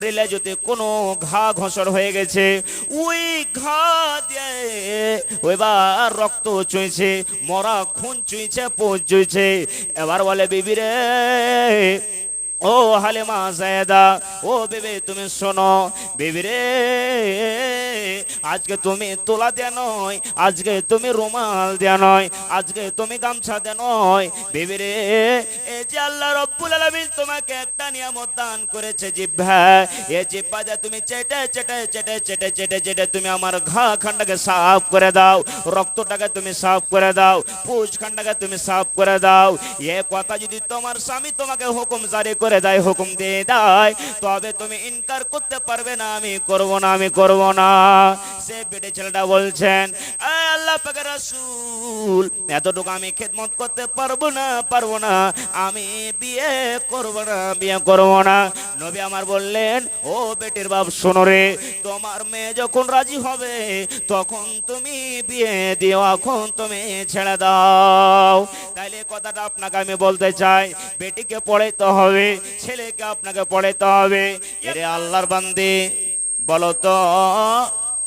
রেলে যদি কোনো ঘা ঘষর হয়ে গেছে, ওই ঘা দিয়ে ওইবার রক্ত চুইছে, মরা খুন চুইছে, পোষ চুইছে। এবার বলে বিবি রে, ও হালিমা জায়দা, ও বেবে তুমি শোনো। বেবি রে, আজকে তুমি তোলা দেয়া নয়, আজকে তুমি রুমাল দেয়া নয়, আজকে তুমি গামছা দেয়া নয়। বেবি রে, এই যে আল্লাহ রব্বুল আলামিন তোমাকে একটা নিয়ামত দান করেছে, জিহ্বা। এই জিহ্বা দিয়ে তুমি চেটে চেটে চেটে চেটে চেটে চেটে তুমি আমার ঘা খান্ডাকে সাফ করে দাও, রক্তটাকে তুমি সাফ করে দাও, পুষ খান্ডাকে তুমি সাফ করে দাও। এ কথা যদি তোমার স্বামী তোমাকে হুকুম জারি করে দেয়, হুকুম দিয়ে দেয়, তবে তুমি ইনকার করতে পারবে না, আমি করব না, আমি করব না। সে বেটে ছেলেটা বলছেন, আল্লাহ পাকের রাসূল, এতটুকু আমি খেদমত করতে পারবো না, পারবো না, আমি বিয়ে করব না, বিয়ে করব না। নবী আমার বললেন, ও বেটির বাপ শোনো রে, তোমার মেয়ে যখন রাজি হবে তখন তুমি বিয়ে দিও, এখন তুমি ছেড়ে দাও। তাইলে কথাটা আপনাকে আমি বলতে চাই, বেটিকে পড়াইতে হবে, ছেলেকে আপনাকে পড়াইতে হবে। এরে আল্লাহর বান্দি, বলো তো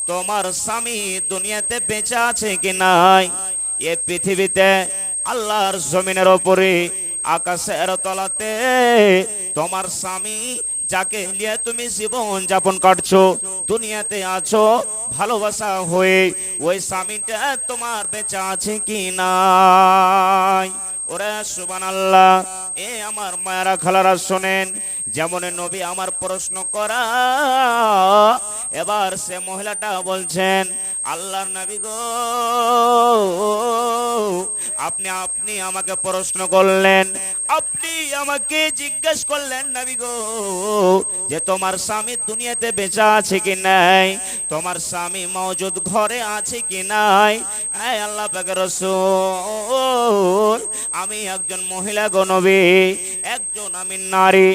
তোমার স্বামী দুনিয়াতে বেঁচে আছে কি নাই? এ পৃথিবীতে আল্লাহর জমিনের ওপরে আকাশের তলাতে তোমার স্বামী যাকে নিয়ে তুমি জীবন যাপন করছো, দুনিয়াতে আছো ভালোবাসা হয়ে, ওই স্বামীটা তোমার বেঁচে আছে কি নাই? ওরে সুবহানাল্লাহ। এ আমার মায়েরা খালারা শোনেন, যেমন নবী আমার প্রশ্ন করা, এবার সে মহিলাটা বলছেন, আল্লাহর নবী গো, আপনি আপনি আমাকে প্রশ্ন করলেন, আপনি আমাকে জিজ্ঞেস করলেন নবী গো, যে তোমার স্বামী দুনিয়াতে বেঁচে আছে কি নাই, তোমার স্বামী মওজুদ ঘরে আছে কি নাই? এই আল্লাহ পাকের রাসূল, আমি একজন মহিলা গো নবী, একজন আমি নারী,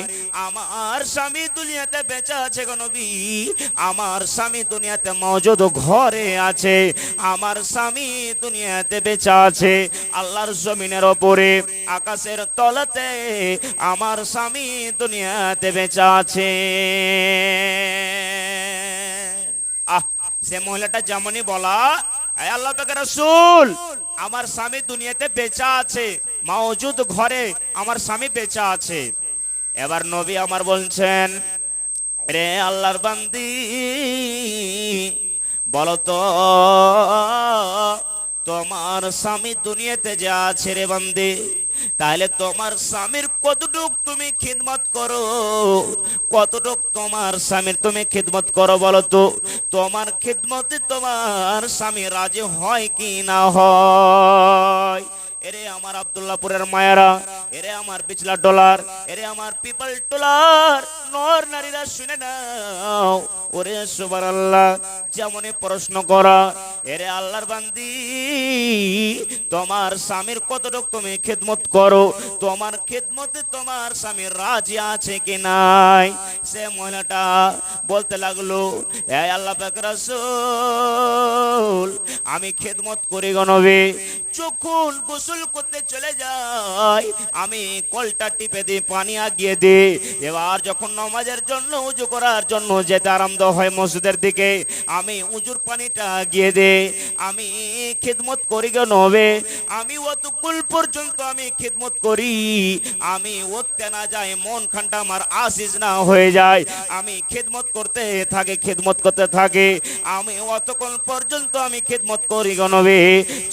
আমার স্বামী দুনিয়াতে বেঁচে আছে গো নবী, আমার স্বামী দুনিয়াতে মওজুদ ঘরে আছে, আমার স্বামী দুনিয়াতে বেঁচে আছে আল্লাহর জমিনের ওপরে আকাশের তলাতে, আমার স্বামী দুনিয়াতে বেঁচে আছে। সে মহিলাটা যেমনই বলা, আল্লাহ পাকের রাসূল, আমার স্বামী দুনিয়াতে বেঁচে আছে, মওজুদ ঘরে আমার স্বামী বেঁচে আছে। এবার নবী আমার বলছেন, রে আল্লাহর বান্দি, বলো তো তোমার স্বামী দুনিয়াতে যে আছে রে বান্দি, তাহলে তোমার স্বামীর কতটুক তুমি খিদমত করো, কতটুক তোমার স্বামীর তুমি খিদমত করো বলো তো? তোমার খিদমতে তোমার স্বামী রাজি হয় কি না হয়? এরে আমার আব্দুল্লাহপুরের মায়েরা, এরে আমার বিচলা ডলার, এরে আমার পিপল টোলার নর নারীরা শুনে নাও, ওরে সুবহানাল্লাহ, যেমনই প্রশ্ন করা, এরে আল্লাহর বান্দি, তোমার স্বামীর কতটুকু তুমি খেদমত করো, তোমার খেদমতে তোমার স্বামী রাজি আছে কি নাই? সে মহিলাটা বলতে লাগলো, এ আল্লাহ পাক রাসূল, আমি খেদমত করি গো নবী, যখন গোসল করতে চলে যাই আমি কলটা টিপে দিই, পানি আগিয়ে দিই, এবার যখন নামাজের জন্য উজু করার জন্য যেতে আরম্ভ হয় মসজিদের দিকে, আমি উজুর পানিটা আগিয়ে দিই, আমি খিদমত করি গো নবী, আমি অতক্ষণ পর্যন্ত আমি খিদমত করি, আমি উঠতে না যাই, মন খানটা আমার আসিস না হয়ে যায়, আমি খিদমত করতে থাকি, খিদমত করতে থাকি, আমি অতক্ষণ পর্যন্ত আমি খিদমত করি গো নবী,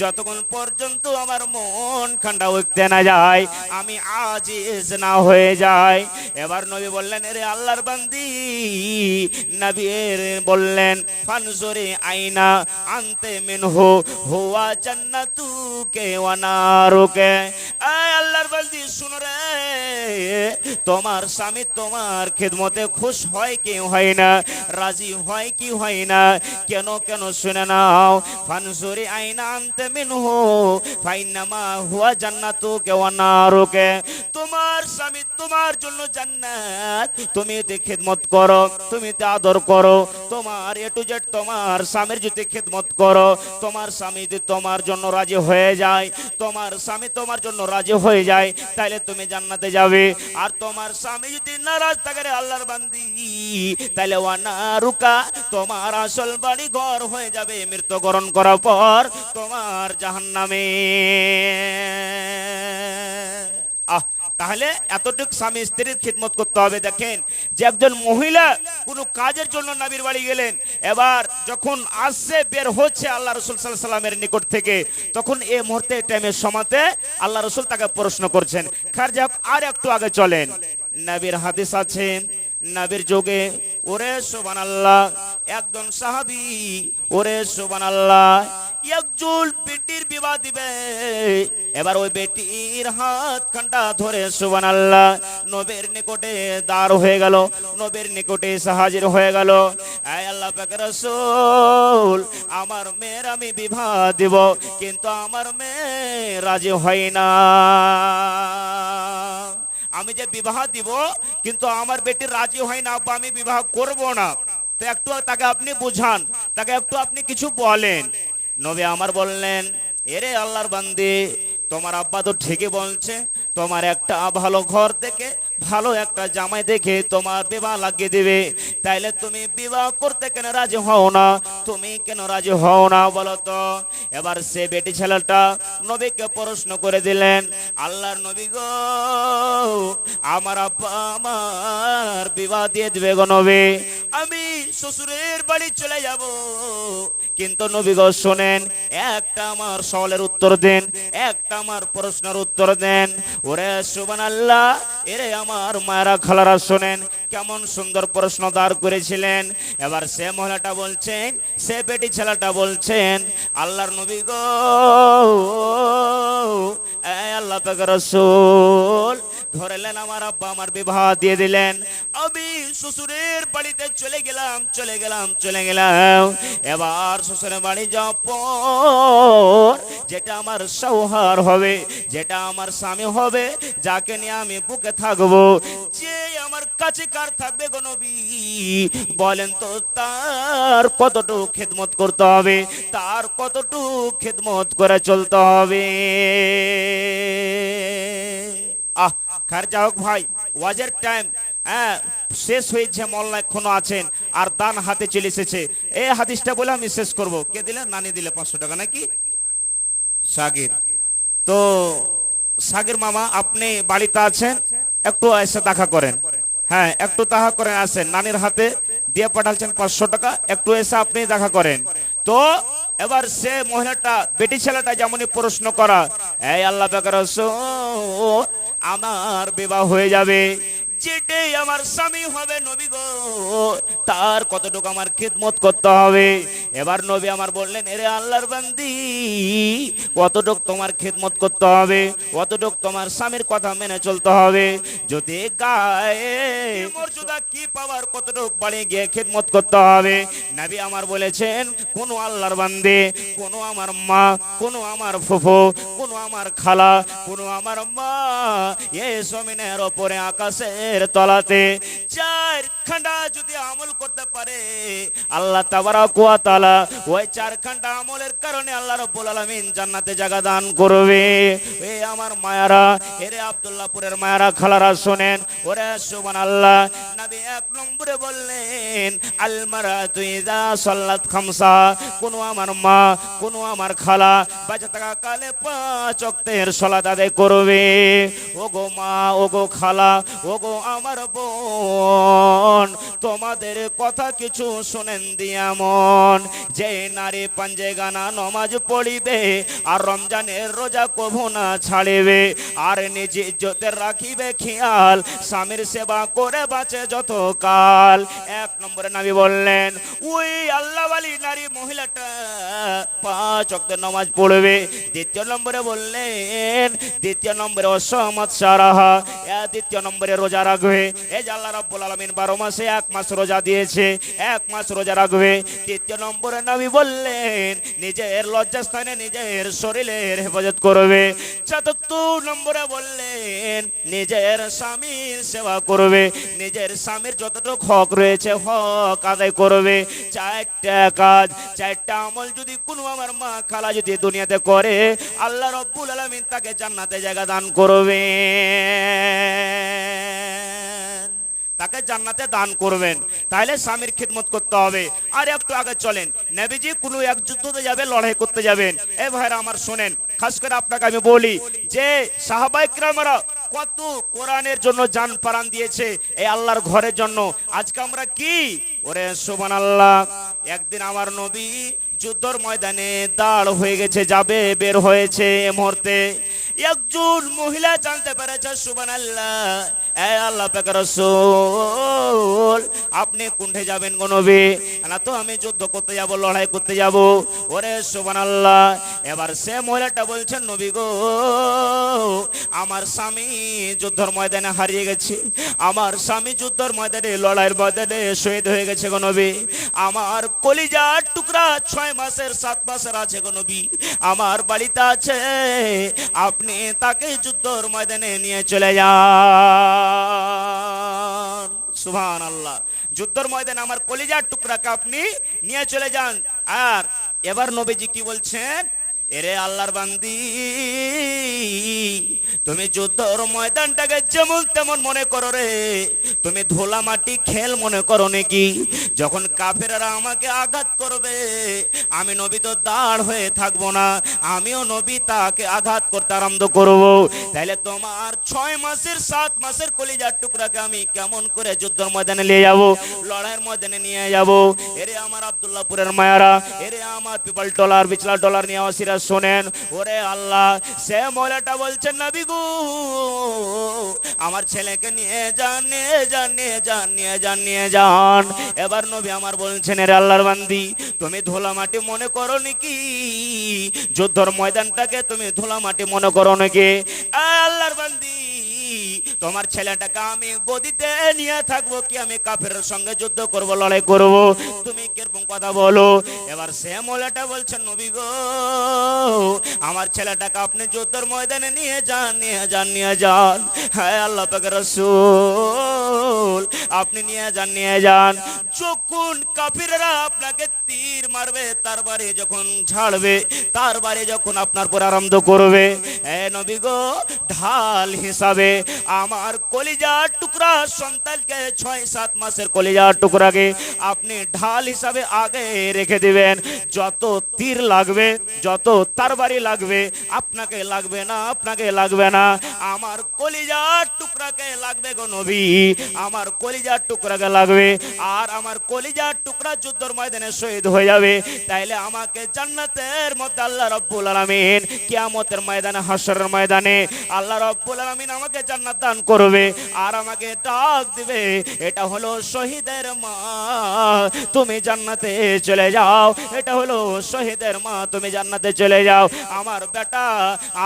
যতক্ষণ পর্যন্ত আমার মন খান্ডা উঠতে না যায়, আমি আজিজ না হয়ে যায়। এবার নবী বললেন, রে আল্লাহর বান্দি, নবী বললেন, ফানজুরি আইনা আনতে মিনহু হুয়া জান্নাতুকে ওয়া নারুকে। এই আল্লাহর বান্দি শুনো রে, তোমার স্বামী তোমার খিদমতে খুশ হয় কি হয় না, রাজি হয় কি হয় না? কেন কেন শুনে নাও, ফানজুরি আইনা আনতে মিনহু ফাইন্না মা হুয়া জান্নাতুকা ওয়া নারুকা, তোমার স্বামী তোমার জন্য জান্নাত, তুমি এতে খিদমত করো, তুমি এতে আদর করো, তোমার এ টু জেড তোমার স্বামীর যদি খিদমত করো, তোমার স্বামী যদি তোমার জন্য রাজি হয়ে যায়, তোমার স্বামী তোমার জন্য রাজি হয়ে যায়, তাহলে তুমি জান্নাতে যাবে। আর তোমার স্বামী যদি নারাজ থাকে রে আল্লাহর বান্দি, তাহলে ওয়া নারুকা, তোমার আসল বাড়ি ঘর হয়ে যাবে মৃত্যুবরণ করার পর তোমার জাহান্নামে। তাহলে এতটুকু স্বামী স্ত্রীর খিদমত করতে হবে। দেখেন যে একজন মহিলা কোনো কাজের জন্য নবীর বাড়ি গেলেন, এবার যখন আসছে বের হচ্ছে আল্লাহ রাসূল সাল্লাল্লাহু আলাইহি সাল্লামের নিকট থেকে, তখন এই মুহূর্তে টাইমের সময়তে আল্লাহ রাসূল তাকে প্রশ্ন করছেন। খার যাক আর একটু আগে চলেন, নবীর হাদিস আছে নবীর যুগে, ওরে সুবহানাল্লাহ, একজন সাহাবী, ওরে সুবহানাল্লাহ, একজন বেটির বিবাহ দিবে, এবার ওই বেটির হাত খানটা ধরে সুবহানাল্লাহ নবীর নিকটে দাঁড় হয়ে গেল, নবীর নিকটে এসে হাজির হয়ে গেল। আয় আল্লাহ পাকের রাসূল, আমার মেয়ের আমি বিবাহ দিব, কিন্তু আমার মেয়ে রাজি হয় না, আমি যে বিবাহ দিব কিন্তু আমার বেটি রাজি হয় না, আব্বা আমি বিবাহ করব না, তো একটু তাকে আপনি বুঝান, তাকে একটু আপনি কিছু বলেন। নবী আমার বললেন, এরে আল্লাহর বান্দি, তোমার আব্বা তো ঠিকই বলছে, তোমার একটা ভালো ঘর দেখে ভালো একটা জামাই দেখে তোমার বিবাহ লাগিয়ে দিবে, তাইলে তুমি বিবাহ করতে কেন রাজি হও না, তুমি কেন রাজি হও না বলো তো। এবার সে বেটি ছেলেটা নবীকে প্রশ্ন করে দিলেন, আল্লাহর নবী গো, আমার আব্বা আমার বিবাহ দিয়ে দিবে গো নবী, আমি শ্বশুরের বাড়ি চলে যাব, কিন্তু নবী গো শোনেন, একটা আমার সওয়ালের উত্তর দেন, একটা আমার প্রশ্নের উত্তর দেন। ওরে সুবহানাল্লাহ, এরে আমার মায়েরা খালারা শোনেন, কেমন সুন্দর প্রশ্ন দাঁড় করেছিলেন। এবার সে মহিলাটা বলছেন, সে বেটি ছেলেটা বলছেন, আল্লাহর নবী গো, আল্লাহ পাকের রাসূল ধরলেন, আমার আব্বা আমার বিবাহ দিয়ে দিলেন, আমি শ্বশুরের বাড়িতে চলে গেলাম। এবার শ্বশুরের বাড়ি যাওয়ার পর যেটা আমার সৌহার হবে, যেটা আমার স্বামী হবে, যাকে নিয়ে আমি বুকে থাকবো, যে আমার কাছে কার থাকবে গো নবী, বলেন তো তার কতটুকু খিদমত করতে হবে, তার কতটুকু খিদমত করে চলতে হবে। খার যা হোক ভাই, ওয়াজের টাইম শেষ হয়েছে, মোল্লা এখনো আছেন আর দান হাতে চলে এসেছে। এই হাদিসটা বলে আমি শেষ করব। কে দিলে? নানি দিলে 500 টাকা নাকি? সাগির। তো সাগির মামা, আপনি বাড়িতে আছেন, একটু এসে দেখা করেন, হ্যাঁ একটু দেখা করেন, আসেন, নানির হাতে দিয়ে পাঠাচ্ছেন 500 টাকা, একটু এসে আপনি দেখা করেন। তো এবার সে মহিলাটা বেটি ছেলেটা যেমনই প্রশ্ন করা, এই আল্লাহ পাকের রাসূল আমার বিবাহ হয়ে যাবে, যেটাই আমার স্বামী হবে নবী গো, তার কতটুকু আমার খিদমত করতে হবে। এবার নবী আমার বললেন, এরে আল্লাহর বান্দি, কতটুকু তোমার খিদমত করতে হবে, কতটুকু তোমার স্বামীর কথা মেনে চলতে হবে, যদি গায়ে মর্যাদা কি পাওয়ার কতটুকু বাড়ি গিয়ে খিদমত করতে হবে। নবী আমার বলেছেন, কোন আল্লাহর বান্দি, কোন আমার মা, কোন আমার ফুফু, কোন আমার খালা, কোন আমার মা, এই জমিনের ওপরে আকাশের তলাতে 4 খান্ডা যদি আমল করতে পারে, আল্লাহ তাবারক ওয়া তাআলা ওই 4 খান্ডা আমলের কারণে আল্লাহ রাব্বুল আলামিন জান্নাতে জায়গা দান করবে। এই আমার মায়ারা, এরে আব্দুল্লাহপুরের মায়ারা খালারা শোনেন, ওরে সুবহানাল্লাহ, নবী 1 নম্বরে বললেন, আল মারাতু ইযা সাল্লাত খামসা, কোন আমার মা, কোন আমার খালা বাঁচা থাকা কালে 5 ওয়াক্তের সালাত আদায় করবে। ওগো মা, ওগো খালা, ওগো আমার বোন, তোমাদের কথা কিছু শোনেন দিয়া মন, যে নারী পাঞ্জে গানা নমাজ পড়িবে আর রমজানের রোজা কভু না ছাড়িবে, আর নিজে ইজ্জতের রাখিবে খেয়াল, স্বামীর সেবা করে বাঁচে যত কাল। 1 নম্বরে নবী বললেন, ওই আল্লাহওয়ালি নারী মহিলাটা 5 ওয়াক্তের নামাজ পড়বে। 2 নম্বরে বললেন, 2 নম্বরে অসমত সারাহা, 2 নম্বরে রোজা রাখবে। এই যে আল্লাহ রাব্বুল আলামিন 12 মাসে 1 মাস রোজা দিয়েছে, 1 মাস রোজা রাখবে। 3 নম্বরে নবী বললেন নিজের লজ্জাস্থানে নিজের শরীরের হেফাজত করবে। 74 নম্বরে বললেন নিজের স্বামীর সেবা করবে, নিজের স্বামীর যতটুকু হক রয়েছে হক আদায় করবে। 4টা কাজ, 4টা আমল যদি কোনো আমার মা খালা যদি দুনিয়াতে করে, আল্লাহ রব্বুল আলামিন তাকে জান্নাতে জায়গা দান করবে, তাকে জান্নাতে দান করবেন। তাহলে স্বামীর খিদমত করতে হবে। আর একটু আগে চলেন, নবীজি কোনো এক যুদ্ধতে যাবে, লড়াই করতে যাবেন। এ ভাইরা আমার শোনেন, খাস করে আপনাকে আমি বলি যে সাহাবায়ে কিরামরা কত কোরআনের জন্য জান প্রাণ দিয়েছে, এই আল্লাহর ঘরের জন্য। আজকে আমরা কি, ওরে সুবহানাল্লাহ, একদিন আমার নবী যুদ্ধর ময়দানে দাঁড় হয়ে গেছে, যাবে বের হয়েছে, এ মুহূর্তে একজন মহিলা জানতে পেরেছে সুবহানাল্লাহ, এ আল্লাহ পাকের রাসূল আপনি কোনঠে যাবেন গো নবী? না তো আমি যুদ্ধ করতে যাব, লড়াই করতে যাব। ওরে সুবহানাল্লাহ, এবার সে মহিলাটা বলছেন নবী গো, আমার স্বামী যুদ্ধর ময়দানে হারিয়ে গেছে, আমার স্বামী যুদ্ধর ময়দানে লড়াইয়ের ময়দানে শহীদ হয়ে গেছে গো নবী। আমার কলিজার টুকরা 6 মাসের 7 মাসের আছে গো নবী, আমার বাড়িতে আছে, আপনি তাকে যুদ্ধর ময়দানে নিয়ে চলে যান। সুবহানাল্লাহ, যুদ্ধর ময়দানে আমার কলিজার টুকরাকে আপনি নিয়ে চলে যান। আর এবার নবীজি কি বলছেন, এরে আল্লাহর বান্দি, তুমি যুদ্ধর ময়দানটাকে যেমন তেমন মনে করো রে, তুমি ধুলা মাটি খেল মনে করো নাকি? যখন কাফেররা আমাকে আঘাত করবে, আমি নবী তো দাঁড় হয়ে থাকবো না, আমিও নবী তাকে আঘাত করতে আরম্ভ করবো। তাইলে তোমার 6 মাসের 7 মাসের কলিজার টুকরাকে আমি কেমন করে যুদ্ধর ময়দানে নিয়ে যাব, লড়াইয়ের ময়দানে নিয়ে যাব? এরে আমার আব্দুল্লাহপুরের মায়ারা, এরে আমার পিপল ডলার বিচলা ডলার নিয়ে আসিরা শোনেন, ওরে আল্লাহ, সে মহিলাটা বলছেন নবী গো, আমার ছেলেকে নিয়ে যান, নিয়ে যান, নিয়ে যান, নিয়ে যান, নিয়ে যান। এবার নবী আমার বলছেন, এরে আল্লাহর বান্দি, তুমি ধুলা মাটি মনে করো নাকি? যুদ্ধর ময়দানটাকে তুমি ধুলা মাটি মনে করো নাকি? আল্লাহর বান্দি, তোমার ছেলেটাকে আমি গদিতে নিয়ে থাকবো কি আমি কাফেরের সঙ্গে যুদ্ধ করব, লড়াই করব? তুমি কিরকম কথা বলো? এবার সে মহিলাটা বলছেন নবী গো, আমার ছেলেটাকে আপনি যুদ্ধের ময়দানে নিয়ে যান, নিয়ে যান, নিয়ে যান। হ্যাঁ আল্লাহ পাকের রাসূল আপনি নিয়ে যান, নিয়ে যান। যখন কাফিররা আপনাকে তীর মারবে, তার বাড়ি যখন ঝাড়বে, তার বাড়ি যখন আপনার পর আরম্ভ করবে, এ নবী গো, ঢাল হিসাবে আমার কলিজার টুকরা সন্তানকে 6-7 মাসের কলিজার টুকরাকে আপনি ঢাল হিসাবে আগে রেখে দিবেন। যত তীর লাগবে, যত তরবারি লাগবে, আপনাকে লাগবে না, আপনাকে লাগবে না, আমার কলিজার টুকরাকে লাগবে গো নবী, আমার কলিজার টুকরাকে লাগবে। আর আমার কলিজার টুকরা যুদ্ধর ময়দানে শহীদ হয়ে যাবে, তাইলে আমাকে জান্নাতের মধ্যে আল্লাহ রাব্বুল আলামিন কিয়ামতের ময়দানে, হাসরের ময়দানে আল্লাহ রাব্বুল আলামিন আমাকে জান্নাত দান করবে। আর আমাকে ডাক দিবে, এটা হলো শহীদের মা, তুমি জান্নাতে চলে যাও, এটা হলো শহীদের মা, তুমি জান্নাতে চলে যাও। আমার বেটা,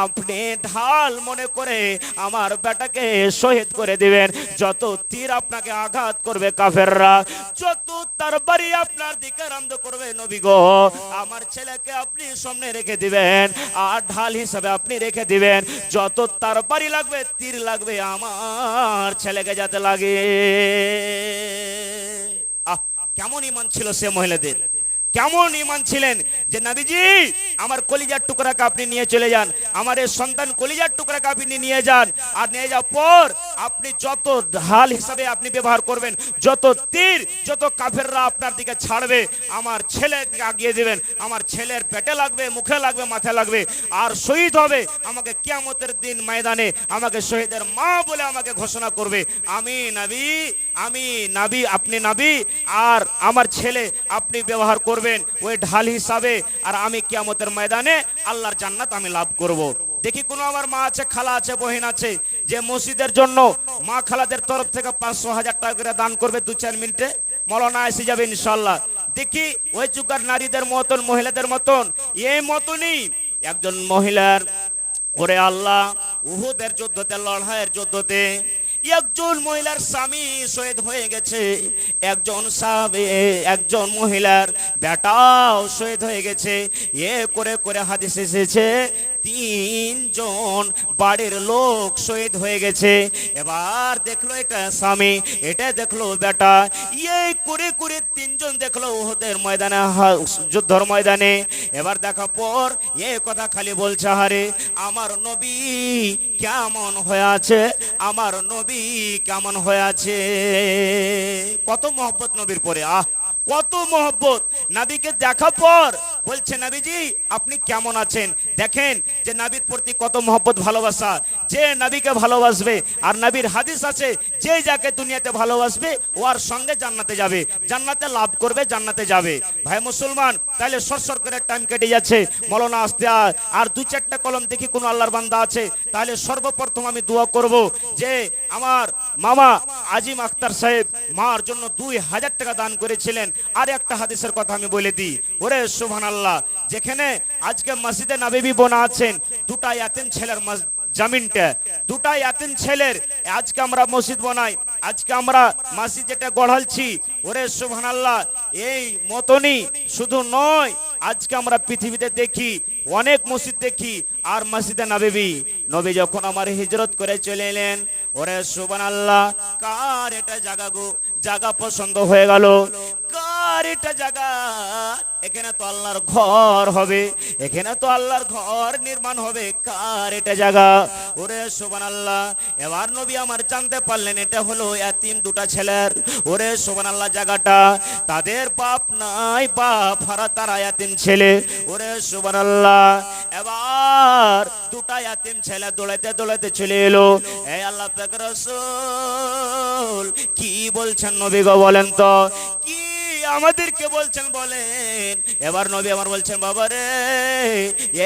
আপনি ঢাল মনে করে আমার বেটাকে শহীদ করে দিবেন। যত তীর আপনাকে আঘাত করবে কাফেররা, যত তরবারি আপনার দিকে আরম্ভ করবে, নবী গো, আমার ছেলেকে আপনি সামনে রেখে দিবেন, আর ঢাল হিসাবে আপনি রেখে দিবেন। যত তরবারি লাগবে, তীর লাগবে, আমার ছেলেকে যাতে লাগে। কেমন ঈমান ছিল সে মহিলাদের, কেমন ঈমান ছিলেন যে নবীজি আমার কলিজার টুকরাকে আপনি নিয়ে চলে যান, আমার এই সন্তান কলিজার টুকরাকে আপনি নিয়ে যান। আর নিয়ে যাওয়ার পর আপনি যত ঢাল হিসাবে আপনি ব্যবহার করবেন, যত তীর, যত কাফেররা আপনার দিকে ছাড়বে, আমার ছেলেকে আগিয়ে দিবেন, আমার ছেলের পেটে লাগবে, মুখে লাগবে, মাথায় লাগবে, আর শহীদ হবে। আমাকে কিয়ামতের দিন ময়দানে আমাকে শহীদের মা বলে আমাকে ঘোষণা করবে। আমি নবী, আমি নবী, আপনি নবী, আর আমার ছেলে আপনি ব্যবহার করবেন ওই ঢাল হিসাবে, আর আমি কিয়ামতের ময়দানে আল্লাহর জান্নাত আমি লাভ করব। দেখি কোন আমার মা আছে, খালা আছে, বহিন আছে, যে মসজিদের জন্য মা খালাদের তরফ থেকে 500,000 টাকা করে দান করবে 2-4 মিনিটে, মৌলানা এসে যাবে ইনশাআল্লাহ। দেখি ওই যুগের নারীদের মতন, মহিলাদের মতন, এই মতনই একজন মহিলার, ওরে আল্লাহ, উহুদের যুদ্ধতে, লড়াইয়ের যুদ্ধতে একজন মহিলার স্বামী শহীদ হয়ে গেছে, একজন মহিলার বেটাও শহীদ হয়ে গেছে। এ করে করে হাদিস এসেছে 3 জন বাড়ির লোক শহীদ হয়ে গেছে। এবার দেখলো এটা স্বামী, এটা দেখলো বেটা, এই করে করে 3 জন দেখলো ওহদের ময়দানে, যুদ্ধর ময়দানে। এবার দেখা পর এ কথা খালি বলছে, হারে আমার নবী কেমন হয়ে আছে, আমার নবী কেমন হয়ে আছে। কত মহব্বত নবীর পরে, কত মহব্বত। নবীকে দেখা পর বলছে, নবীজি আপনি কেমন আছেন। দেখেন যে নবীর প্রতি কত মহব্বত, ভালোবাসা। যে নবীকে ভালোবাসবে, আর নবীর হাদিস আছে, যে যাকে দুনিয়াতে ভালোবাসবে ও আর সঙ্গে জান্নাতে যাবে, জান্নাতে লাভ করবে, জান্নাতে যাবে। ভাই মুসলমান, তাহলে সরসর করে টাইম কেটে যাচ্ছে, মৌলানা আসতে আর 2-4টা কলম দেখি কোন আল্লাহর বান্দা আছে। তাহলে সর্বপ্রথম আমি দোয়া করব যে আমার মামা আজিম আক্তার সাহেব মার জন্য 2000 টাকা দান করেছিলেন। আর একটা হাদিসের কথা আমি বলে দিই, ওরে সুবহানাল্লাহ, যেখানে আজকে মসজিদে নববী বোনা আছেন, 2টা ইয়াতিম ছেলের জমিনটা, 2টা ইয়াতিম ছেলের আজকে আমরা মসজিদ বানাই, আজকে আমরা মসজিদ যেটা গড়ালছি, ওরে সুবহানাল্লাহ, এই মতনই শুধু নয়, আজকে আমরা পৃথিবীতে দেখি অনেক মসজিদ দেখি। আর মসজিদে নববী, নবী যখন আমার হিজরত করে চলে এলেন, ওরে সুবহানাল্লাহ, কার এটা জায়গা গো, জায়গা পছন্দ হয়ে গেল, কার এটা জায়গা, এখানে তো আল্লাহর ঘর হবে, এখানে তো আল্লাহর ঘর নির্মাণ হবে, কার এটা জায়গা। ওরে সুবহানাল্লাহ, এবার নবী আমার জানতে পারলেন এটা হলো ইয়াতিম 2টা ছেলের। ওরে সুবহানাল্লাহ, জায়গাটা তাদের বাপ নাই, বাপ হারা তারা ইয়াতিম ছেলে। ওরে সুবহানাল্লাহ, এবার 2টা ইয়াতিম ছেলে দৌড়াইতে দৌড়াইতে চলে এলো। এই আল্লাহ পাক রাসূল কি বলছেন নবী গো, বলেন তো কি আমাদেরকে বলছেন, বলেন। এবার নবী আমার বলছেন, বাবা রে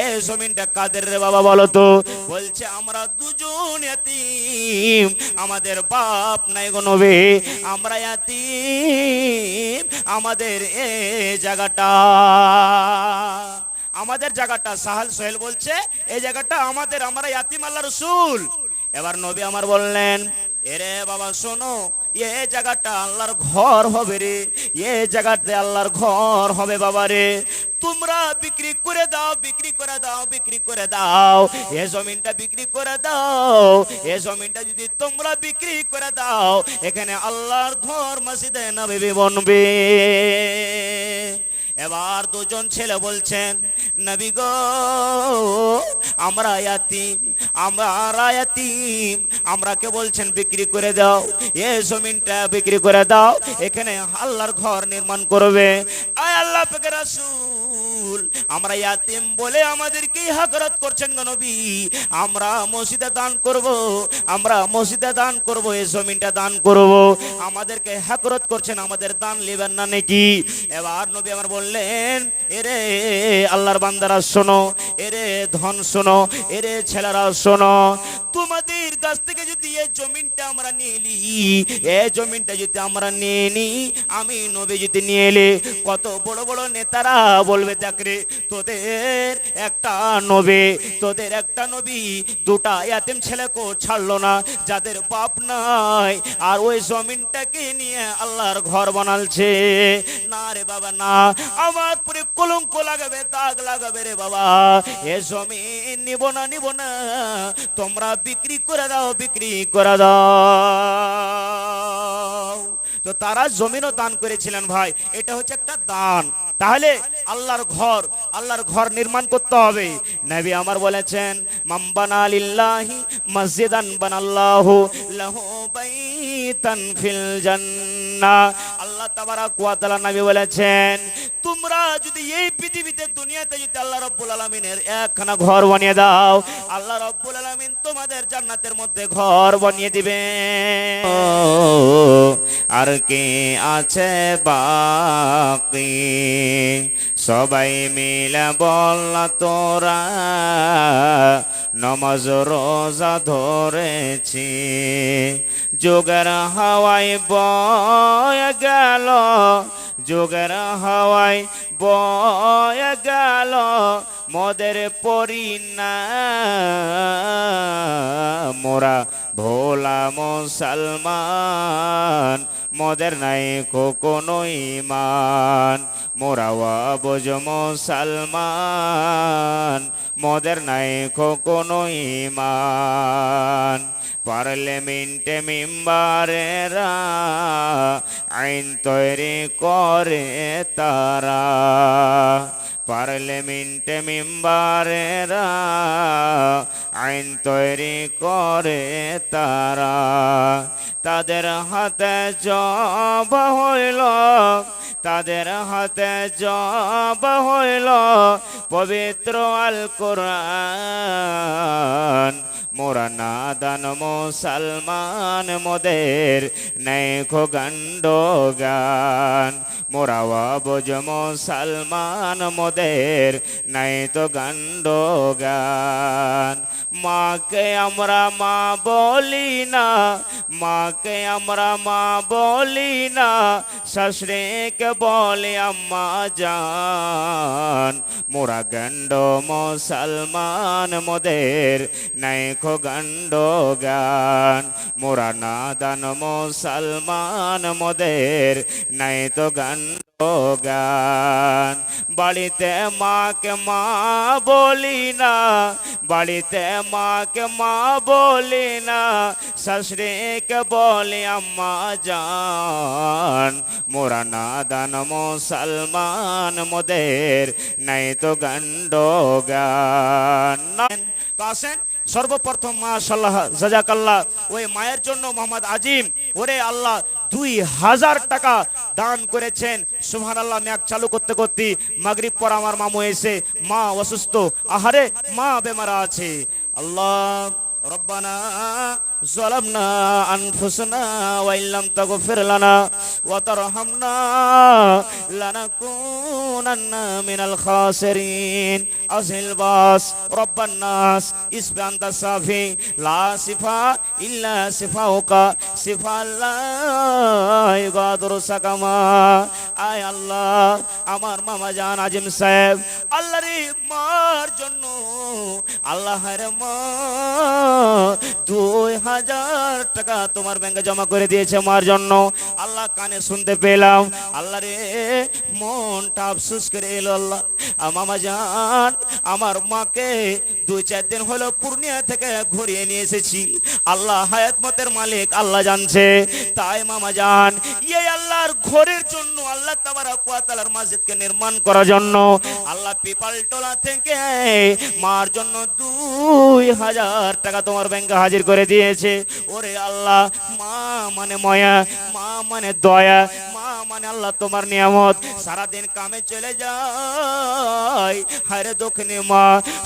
এই জমিনটা কাদের রে বাবা বলো তো। বলছে আমরা 2 জন ইয়াতিম, আমাদের বাপ নাই গো নবী, আমরা ইয়াতিম, আমাদের এই জায়গাটা, আমাদের জায়গাটা, সাহাল সোহেল বলছে এই জায়গাটা আমাদের, আমরা ইয়াতিম আল্লাহ রাসূল। এবার নবী আমার বললেন, এরে বাবা শোনো, এই জায়গাটা আল্লাহর ঘর হবে রে, এই জায়গাতে আল্লাহর ঘর হবে বাবা রে, তোমরা বিক্রি করে দাও, বিক্রি করে দাও, বিক্রি করে দাও, এই জমিনটা বিক্রি করে দাও। এই জমিনটা যদি তোমরা বিক্রি করে দাও, এখানে আল্লাহর ঘর মসজিদে নববী বনবে। এবার 2 জন ছেলে বলছেন, নবী গো আমরা ইয়াতিম, আমরা ইয়াতিম, আমরাকে বলছেন বিক্রি করে দাও, এই জমিনটা বিক্রি করে দাও, এখানে আল্লাহর ঘর নির্মাণ করবে। আয় আল্লাহ পাক রাসূল, আমরা ইয়াতিম বলে আমাদেরকে হাকরাত করছেন গো নবী, আমরা মসজিদে দান করব, আমরা মসজিদে দান করব, এই জমিনটা দান করব, আমাদেরকে হাকরাত করছেন, আমাদের দান নেবেন না নাকি। এবার নবী আমার বললেন, এরে আল্লাহর বান্দারা শোনো, এরে ধন শোনো, এরে ছেলেরা শোনো, তোমাদের কাছ থেকে যদি এই জমিনটা আমরা নিয়ে নি, এই জমিনটা যদি আমরা নিয়ে নি, আমি নবী যদি নিয়ে এলে, কত বড় বড় নেতারা বলবে, দেখ রে তোদের একটা নবী, তোদের একটা নবী 2টা ইয়াতিম ছেলেকে ছাড়লো না, যাদের বাপ নাই, আর ওই জমিনটাকে নিয়ে আল্লাহর ঘর বানালছে। না রে বাবা না, আমার পরে কলঙ্ক লাগাবে, দাগ লাগাবে রে বাবা, এ জমিন নিব না, নিব না, তোমরা বিক্রি করে দাও, বিক্রি করে দাও। তো তারা জমিনও দান করেছিলেন ভাই, এটা হচ্ছে একটা দান। তাহলে আল্লাহর ঘর, আল্লাহর ঘর নির্মাণ করতে হবে। নবী আমার বলেছেন, মান বানা লিল্লাহি মসজিদান বানাল্লাহু লাহু বাইতান ফিল জান্নাহ। আল্লাহ তাবারাক ওয়া তাআলা নবী বলেছেন, তোমরা যদি এই পৃথিবীতে দুনিয়াতে যদি আল্লাহ রাব্বুল আলামিনের একখানা ঘর বানিয়ে দাও, আল্লাহ রাব্বুল আলামিন তোমাদের জান্নাতের মধ্যে ঘর বানিয়ে দিবেন। আর কে আছে বাকি সবাই মিলে বল তোরা, নমাজ রোজা ধরেছি, যুগের হাওয়ায় বয়ে গেল, যুগের হাওয়ায় বয়ে গেল, মদের পরি না মোরা ভোলা মুসলমান মোদের নাই কোনো ঈমান মোরাওয়া বোঝ মুসলমান মোদের নাই কোনো ঈমান পার্লামেন্টে মেম্বারেরা আইন তৈরি করে তারা পার্লামেন্টে মেম্বারেরা আইন তৈরি করে তারা তাদের হাতে জব হইল তাদের হাতে জব হইল পবিত্র আল কোরআন মোরা নাদান মুসলমান মোদের নাই খোগণ্ড গান মোরাওয়া বোঝ মুসলমান মোদের নাই তো গণ্ড গান মাকে আমরা মা বলি না মাকে আমরা মা বলি না শাশুড়িকে বলে আম্মা জান মোরা গণ্ড মুসলমান মোদের নাই খোগণ্ড গান মোরা নাদান মুসলমান মোদের নাই তো গণ্ড গান বাড়িতে মাকে মা বলি না বাড়িতে মাকে মা বলি না শাশুড়িকে বলে আম্মা জান মোরা নাদান মুসলমান মোদের নাই তো গণ্ড গান তো আসেন সর্বপ্রথম মাশাআল্লাহ জাযাকাল্লাহ ওই মায়ের জন্য মোহাম্মদ আজিম ওরে আল্লাহ 2000 টাকা দান করেছেন সুবহানাল্লাহ ম্যাক চালু করতে করতে মাগরিব পর আমার মামু এসে মা অসুস্থ আহারে মা বেমারা আছে আল্লাহ রব্বানা ظلمنا أنفسنا وإن لم تغفر لنا وترحمنا لنكونن من الخاسرين أزل باس رب الناس اسم أنت الصافي لا شفاء إلا شفاؤك شفاء لا يغادر سقما আয় আল্লাহ আমার মামা জান আজিম সাহেব আল্লাহর মার জন্য আল্লাহর মা 2000 টাকা তোমার ব্যাংকে জমা করে দিয়েছে মার জন্য আল্লাহ কানে শুনতে পেলাম আল্লাহ রে মনটা আফসোস করে এলো আল্লাহ মামা জান আমার মাকে 2-4 দিন হলো পূর্ণিয়া থেকে ঘুরিয়ে নিয়ে এসেছি আল্লাহ হায়াত মতের মালিক আল্লাহ জানছে তাই মামা জান এই আল্লাহর ঘরের জন্য আল্লাহ তাবারক ওয়া তাআলার মসজিদকে নির্মাণ করার জন্য আল্লাহ পিপালটোলা থেকে মার জন্য 2000 টাকা তোমার ব্যাংকে হাজির করে দিয়েছে ওরে আল্লাহ মা মানে মায়া মা মানে দয়া মা মানে আল্লাহ তোমার নিয়ামত সারা দিন কামে চলে যায় হায়রে দক্ষিণে মা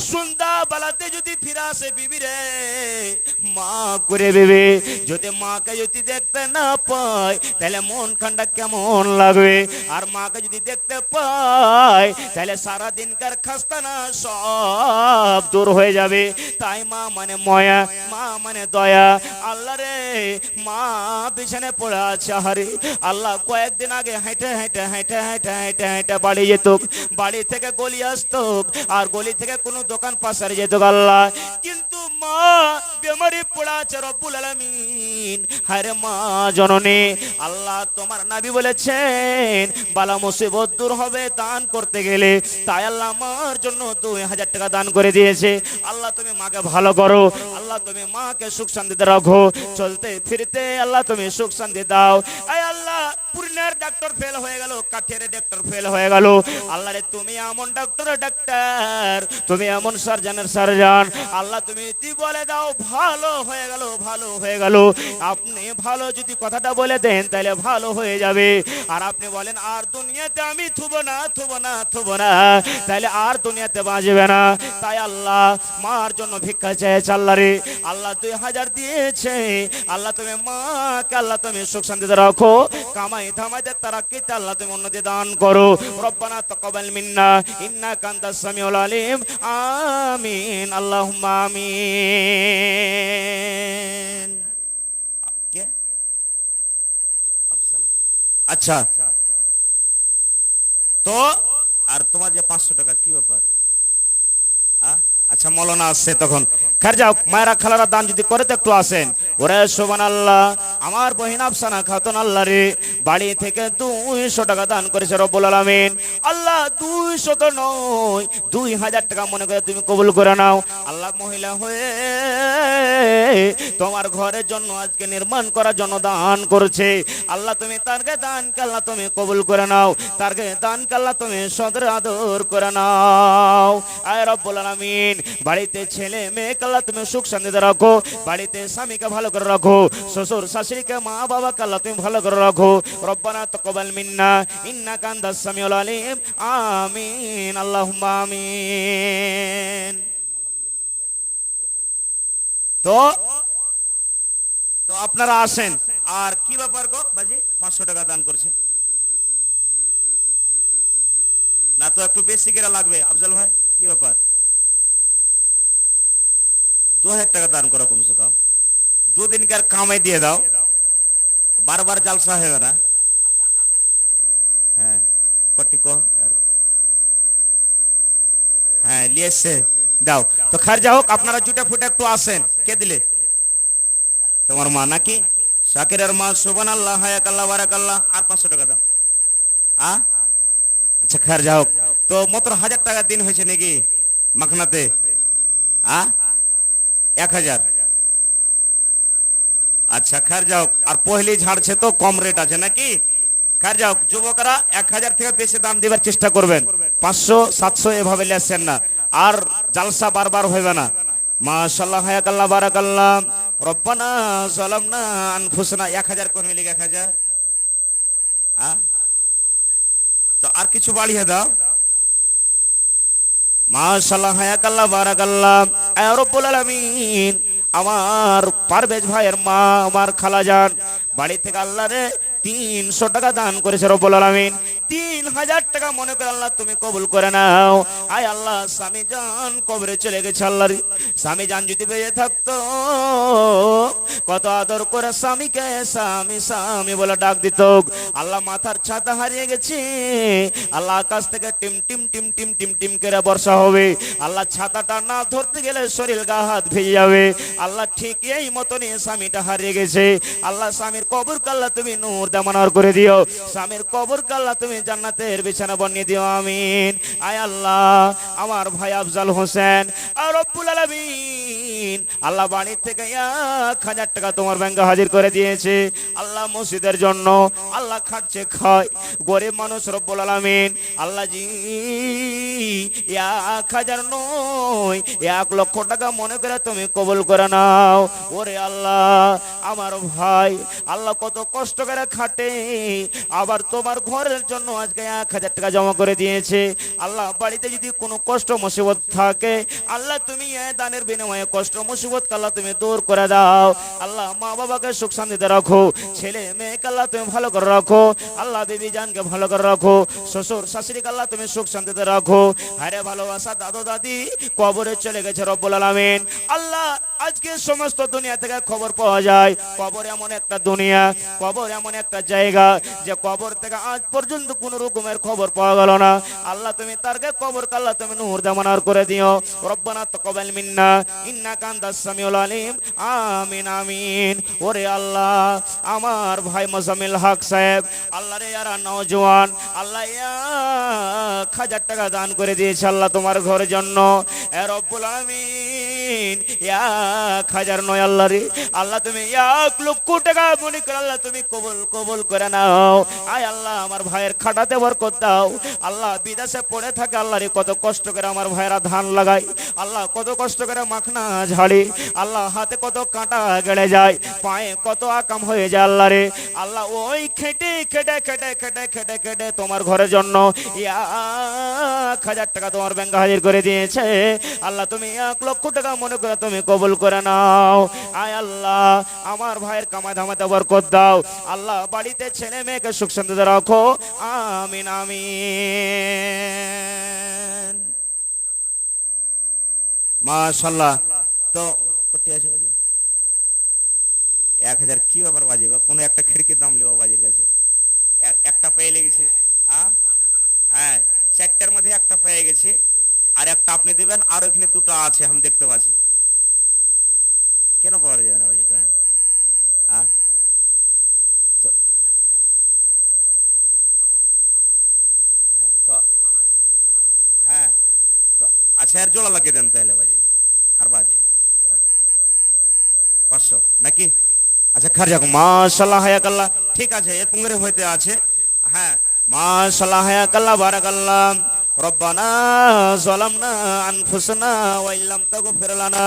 সন্ধ্যা বেলাতে যদি ফিরে আসে বিবি রে মা করে বিবি যদি মাকে যদি দেখতে না পায় তাহলে মন খান্ডা কেমন লাগবে আর মাকে যদি দেখতে পায় তাহলে সারা দিনকার খাস্তানা সব দূর হয়ে যাবে তাই মা মানে মায়া মা মানে দয়া আল্লাহ রে মা বিছানে পড়ে আছে হারে আল্লাহ কয়েকদিন আগে হেঁটে হেঁটে হেঁটে হেঁটে হেঁটে হেঁটে বাড়ি যেত বাড়ি থেকে গলি আসতো আর গলি থেকে কোনো দোকান পাশারে যেত আল্লাহ কিন্তু মা বেমারি পড়ে আছে রব্বুল আলামিন হারে মা জননী আল্লাহ তোমার নবী বলেছেন বালা মুসিবত দূর হবে দান করতে গেলে তাই আল্লাহ আমার জন্য 2000 টাকা দান করে দিয়েছে আল্লাহ তুমি মাকে ভালো করো আল্লাহ তুমি মাকে সুখ শান্তিতে রাখো চলতে ফিরতে আল্লাহ তুমি সুখ শান্তি দাও আয় আল্লাহ পূর্ণের ডাক্তার ফেল হয়ে গেল কাঠের ডাক্তার ফেল হয়ে গেল আল্লাহ রে তুমি এমন ডাক্তারের ডাক্তার তুমি এমন সার্জনের সার্জন আল্লাহ তুমি বলে দাও ভালো হয়ে গেল ভালো হয়ে গেল আপনি ভালো যদি কথাটা বলে দেন তাহলে ভালো হয়ে যাবে আর আপনি বলেন আর দুনিয়াতে আমি থুবো না থুবো না থুবো না তাহলে আর দুনিয়াতে বাঁচবে না তাই আল্লাহ মার জন্য ভিক্ষা চেয়েছে আল্লাহ রে আল্লাহ 2000 দিয়েছে আল্লাহ তুমি মাকে আল্লাহ তুমি সুখ শান্তিতে রাখো কামাই ধামাইতে তারাক্কিতে আল্লাহ তুমি উন্নতি দান করো রব্বানা তাকাব্বাল মিন্না ইন্নাকা আনতাস সামিউল আলিম আমিন আল্লাহুম্মা আমিন কে আফসানা আচ্ছা তো আর তোমার যে 500 টাকা কি ব্যাপার আচ্ছা মৌলানা আসছে তখন খার যাও মায়েরা খালারা দান যদি করে তো একটু আসেন ওরে সুবহানাল্লাহ, আমার বহিন আফসানা খাতুন আল্লাহ রে বাড়ি থেকে 200 টাকা দান করেছে রব্বুল আলামিন। আল্লাহ 200 তো নয়, 2000 টাকা মনে করে তুমি কবুল করে নাও। আল্লাহ মহিলা হয়ে তোমার ঘরের জন্য আজকে নির্মাণ করার জন্য দান করছে। আল্লাহ তুমি তারকে দান আল্লাহ তুমি কবুল করে নাও, তারকে দান আল্লাহ তুমি সদর আদর করে নাও। আয় রব্বুল আলামিন, বাড়িতে ছেলে মেয়ে আল্লাহ তুমি সুখ শান্তিতে রাখো, বাড়িতে স্বামীকে ভালো করে রাখো, শ্বশুর শাশুড়িকে মা বাবাকে আল্লাহ তুমি ভালো করে রাখো। রব্বানা তাকাব্বাল মিন্না ইন্নাকা আনতাস সামিউল আলিম। আমিন আল্লাহুম্মা আমিন। তো তো আপনারা আসেন। আর কি ব্যাপার গো বাজি, 500 টাকা দান করছে না? তো একটু বেশি করে লাগবে আফজাল ভাই, কি ব্যাপার? 2000 টাকা দান করো কমসে কম, 2 দিনকার কামাই দিয়ে দাও, বারবার জালসা হবে না। হ্যাঁ কটি কো, হ্যাঁ লিয়ে এসছে দাও। তো খারজা হোক, আপনারা জুটা ফুটা একটু আসেন। কে দিলে? তোমার মা নাকি? শাকিরের মা। সুবহানাল্লাহ, হায়াকাল্লাহ, বারাকাল্লাহ। আর 500 টাকা দাও। আচ্ছা খারজা হোক। তো মাত্র 1000 টাকা দিন হয়েছে নাকি মাখনাতে? 1000। আচ্ছা খারজা হোক। আর পহলি ঝাড়ছে তো কম রেট আছে নাকি? খারজা হোক। যুবকরা 1000 থেকে বেশি দাম দিবার চেষ্টা করবেন, 500 700 এভাবে লেছেন না, আর জালসা বারবার হইবে না। মাশাআল্লাহ, হায়াকাল্লাহ, বারাকাল্লাহ। রব্বানা যালামনা আনফুসানা। 1000 কোন মিলে 1000। তো আর কিছু বাড়িয়ে দাও। মাশাআল্লাহ, হায়াকাল্লাহ, বারাকাল্লাহ। আয় রব্বুল আলামিন, আমার পারভেজ ভাইয়ের মা, আমার খালাজান বাড়ি থেকে আল্লাহ রে 300 টাকা দান করেছে রব্বুল আলামিন। 3000 টাকা মনে করে আল্লাহ তুমি কবুল করে নাও। আয় আল্লাহ, স্বামী জান কবরে চলে গেছে আল্লাহ রে, স্বামী জান যদি বেঁচে থাকতো কত আদর করে স্বামীকে স্বামী স্বামী বলে ডাক দিত। আল্লাহ মাথার ছাতা হারিয়ে গেছে, আল্লাহ আকাশ থেকে team team team team team team করে বর্ষা হবে। আল্লাহ ছাতাটা না ধরতে গেলে শরীর গা হাত ভিজে যাবে। আল্লাহ ঠিক এই মতনই স্বামীটা হারিয়ে গেছে। আল্লাহ স্বামীর কবর কাল্লা তুমি নূর দামানার করে দিও, স্বামীর কবর কাল্লা তুমি জান্নাতের বিছানা বানিয়ে দিও। আমিন। আয় আল্লাহ, আমার ভাই আফজাল হোসেন আর রব্বুল আলামিন আল্লাহ বাড়ি থেকে 1000 টাকা তোমার ব্যাংকে হাজির করে দিয়েছে আল্লাহ মসজিদের জন্য। আল্লাহ খাচ্ছে খায়, গরিব মানুষ রব্বুল আলামিন আল্লাহ জি 1000 নয় 1 লক্ষ টাকা মনে করে তুমি কবুল করে নাও। ওরে আল্লাহ, আমার ভাই আল্লাহ কত কষ্ট করে খাটে, আবার তোমার ঘরের জন্য আজকে 1000 টাকা জমা করে দিয়েছে। আল্লাহ বাড়িতে যদি কোনো কষ্ট মুসিবত থাকে আল্লাহ তুমি এই দানের বিনিময়ে কষ্ট মুসিবত আল্লাহ তুমি দূর করে দাও। আল্লাহ মা বাবাকে সুখ শান্তিতে রাখো, ছেলে মেয়েকে আল্লাহ তুমি ভালো করে রাখো, আল্লাহ বিবি জানকে ভালো করে রাখো, শ্বশুর শাশুড়িকে আল্লাহ তুমি সুখ শান্তিতে রাখো। আরে ভালোবাসা দাদু দাদি কবরে চলে গেছে রব্বুল আলামিন। আল্লাহ আজকে সমস্ত দুনিয়া থেকে খবর পাওয়া যায়, কবর এমন একটা দুনিয়া, কবর এমন একটা জায়গা যে কবর থেকে আজ পর্যন্ত কোন রকমের খবর পাওয়া গেল না। আল্লাহ তুমি তারকে কবর আল্লাহ তুমি নূর দামানার করে দিও। রব্বানা তাকাব্বাল মিন্না ইন্নাকা আনতাস সামিউল আলিম। আমিন আমিন। ওরে আল্লাহ, আমার ভাই মোজাম্মেল হক সাহেব আল্লাহ রে যারা নওজোয়ান আল্লাহ 1000 টাকা দান করে দিয়েছে আল্লাহ তোমার ঘরের জন্য। এ রব্বুল আলামিন 1000 নয় আল্লাহ রে, আল্লাহ তুমি 1 লক্ষ টাকা মনে করে আল্লাহ তুমি কবুল করে নাও। আয় আল্লাহ, আমার ভাইয়ের খাটাতে বরকত দাও। আল্লাহ বিদেশে পড়ে থাকে আল্লাহ রে, কত কষ্ট করে আমার ভাইরা ধান লাগায়, আল্লাহ কত কষ্ট করে মাখনা ঝাড়ে, আল্লাহ হাতে কত কাঁটা গেড়ে যায়, পায়ে কত আকাম হয়ে যায় আল্লাহ রে। আল্লাহ ওই খেটে খেটে খেটে খেটে খেটে খেটে তোমার ঘরের জন্য 1000 টাকা তোমার ব্যাংকে হাজির করে দিয়েছে। আল্লাহ তুমি 1 লক্ষ টাকা মনে করে তুমি কবুল করে নাও। আয় আল্লাহ, আমার ভাইয়ের কামাই ধামাতে বরকত দাও। আল্লাহ বাড়িতে ছেলে মেয়েকে সুখ শান্তিতে রাখো। আমিন আমিন। মাশাআল্লাহ। তো কটি আছে বাজি 1000 কি ব্যাপার বাজি গো? কোনো একটা খিড়কির দাম লিও বাজির কাছে, একটা পেয়ে লেগেছে। হ্যাঁ 4টার মধ্যে একটা পেয়ে গেছে, আর একটা আপনি দিবেন, আর ওখানে 2টা আছে আমি দেখতে পাচ্ছি। কেন পাওয়া যাবে না বাজি? আচ্ছা এর জোড়া লাগিয়ে দেন তাহলে বাজি, আর বাজি 500 নাকি? আচ্ছা খার যাক, মাশাআল্লাহ হায়াকাল্লাহ। ঠিক আছে, এর পুঙ্গরে হইতে আছে। হ্যাঁ, মাশাআল্লাহ হায়াকাল্লাহ বারাকাল্লাহ। রব্বানা যালামনা আনফুসানা ওয়া ইল্লাম তাগফির লানা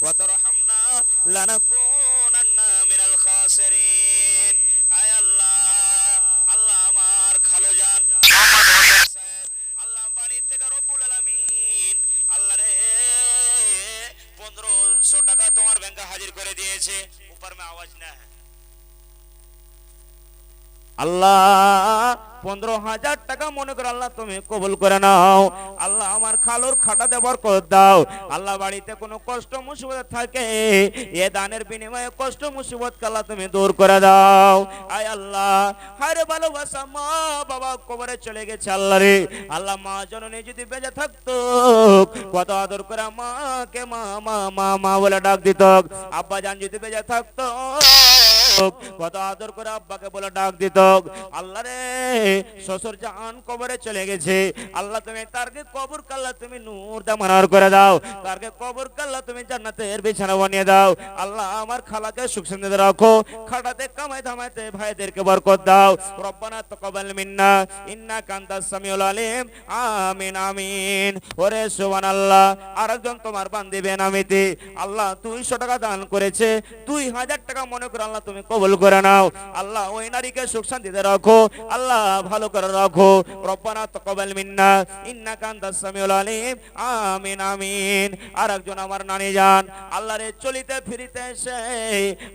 ওয়া তারহামনা লানাকুনান্না মিনাল খাসিরিন। আয় আল্লাহ, আল্লাহ আমার খালুজান মোহাম্মদ হোসেন সাহেব, আল্লাহ বাড়ি থেকে রব্বুল আলামিন আল্লাহ রে 1500 টাকা তোমার ব্যাংকে হাজির করে দিয়েছে। উপর মে আওয়াজ না है আল্লাহ 15,000 টাকা মনে করে আল্লাহ তুমি কবুল করে নাও। আল্লাহ আমার খালুর খাটাতে বরকত দাও। আল্লাহ বাড়িতে কোনো কষ্ট মুসিবত থাকে, এ দানের বিনিময়ে কষ্ট মুসিবত আল্লাহ তুমি দূর করে দাও। আয় আল্লাহ, হারে ভালোবাসা মা বাবা কবরে চলে গেছে আল্লাহ রে। আল্লাহ মা জননী যদি বেঁচে থাকতো কত আদর করে মাকে মা মা মা মা বলে ডাক দিত। আব্বা জান যদি বেঁচে থাকতো কত আদর করে আব্বাকে বলে ডাক দিত। আল্লাহ রে শ্বশুর জান কবরে চলে গেছে, আল্লাহ তুমি তারকে কবর কাল্লা তুমি নূর দামানার করে দাও, তারকে কবর কাল্লা তুমি জান্নাতের বিছানা বানিয়ে দাও। আল্লাহ আমার খালাকে সুখ শান্তিতে রাখো, খাটাতে কামাই ধামাইতে ভাইদেরকে বরকত দাও। রব্বানা তাকাব্বাল মিন্না ইন্নাকা আনতাস সামিউল আলিম। আমিন আমিন। ওরে সুবহানাল্লাহ। আরেকজন তোমার বান্দি বেনামিতে আল্লাহ 200 টাকা দান করেছে, 2000 টাকা মনে করে আল্লাহ তুমি কবুল করে নাও। আল্লাহ ওই নারীকে সুখ শান্তিতে রাখো, আল্লাহ ভালো করে রাখো। রব্বানা তাকাব্বাল মিন্না ইন্নাকা আনতাস সামিউল আলিম। আমিন আমিন। আরেকজন আমার নানি জান আল্লাহ রে চলিতে ফিরিতে এসে